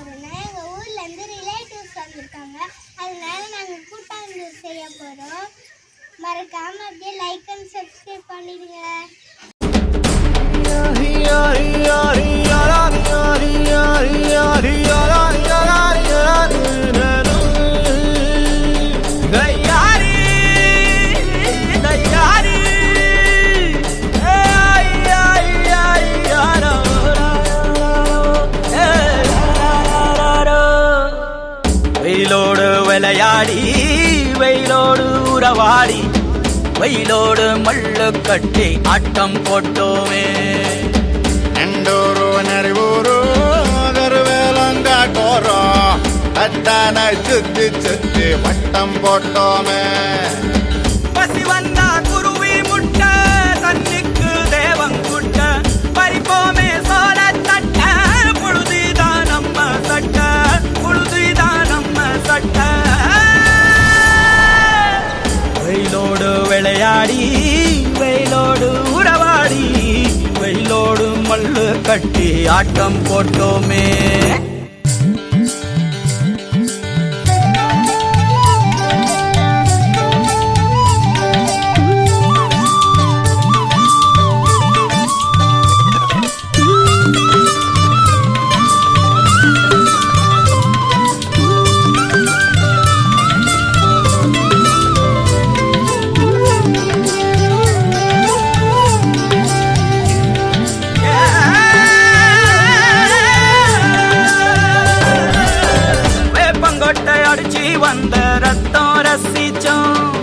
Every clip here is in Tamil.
போறோம்னா எங்க ஊர்ல இருந்து ரிலேட்டிவ்ஸ் வந்திருக்காங்க. அதனால நாங்க கூட்டாஞ்சோறு செய்ய போறோம். மறக்காம அப்படியே லைக் அண்ட் சப்ஸ்கிரைப் பண்ணிடுங்க. வெயிலோடு விளையாடி வெயிலோடு உறவாடி வெயிலோடு மல்லு கட்டி ஆட்டம் போட்டோமே. எண்டூரு நரிவூரு வேலங்காட்டோரம் தட்டான சுத்தி சுத்தி வட்டம் போட்டோமே. பசி வந்தா குருவி முட்ட தண்ணிக்கு தேவங்குட்ட பறிப்போமே சோழ தட்ட புழுதிதான் நம்ம சட்ட புழுதிதான் நம்ம சட்ட. வெயிலோடு விளையாடி வெயிலோடு உறவாடி வெயிலோடு மல்லு கட்டி ஆட்டம் போட்டோமே. வந்த ரத்தம் ரசிச்சோம்,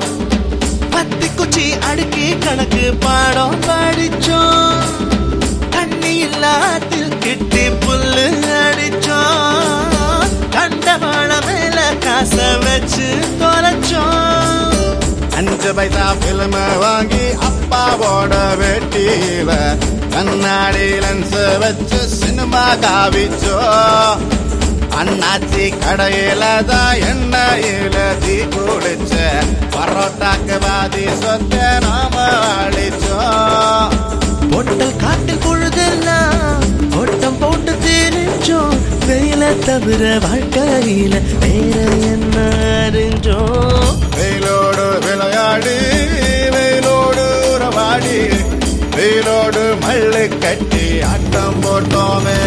பத்தி குச்சி அடுக்கி கணக்கு பாடம் படிச்சோம், தண்ணி இல்லாத்தில் கிட்டி புல்லு அடிச்சோம், கண்டவாள மேல காச வச்சு தொலைச்சோம். 5 பைசா பிலிம வாங்கி அப்பாவோட வெட்டியில கண்ணாடி லென்ஸ் வச்சு சினிமா காவிச்சோம். அண்ணாச்சி கடையில தான் எண்ணெயில தீ குடிச்ச பரோட்டாக்கு பாதி சொத்த நாம அழிச்சோம். பொட்டல் காட்டில் பொழுதெல்லாம் ஓட்டம் போட்டு தெரிஞ்சோம், வெயில தவிர வாழ்க்கையில வேற என்ன அறிஞ்சோம். வெயிலோடு விளையாடி வெயிலோடு உறவாடி வெயிலோடு மல்லு கட்டி ஆட்டம் போட்டோமே.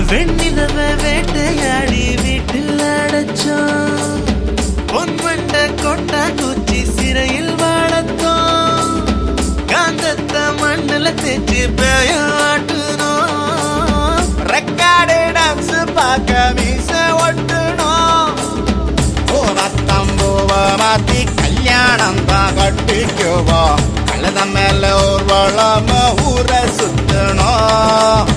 வெண்ணிலவை வேட்டையாடி வீட்டில் அடைச்சோம், பொன்வண்ட கொட்டா குச்சி சிறையில் வாழத்தோம், காந்தத்த மண்ணில் தேய்ச்சி பேயாட்டுனோம், ரெக்கார்டு டான்ஸ் பார்க்க மீச ஒட்டுனோம். பூவத்தம்பூவ மாத்தி கல்யாணம் தான் கட்டிக்குவோம், கழுத மேல ஊர்வலம் ஊரை சுத்தணும்.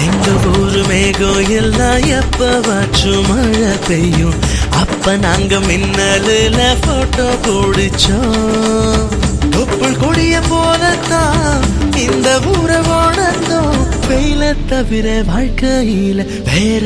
எங்க ஊரு மேகம் எல்லாம் எப்பவாச்சும் மழை பெய்யும், அப்ப நாங்க மின்னலுல போட்டோ பிடிச்சோம். தொப்புள் கொடிய போலத்தான் இந்த ஊரை உணர்ந்தோம், வெயில தவிர வாழ்க்கையில வேற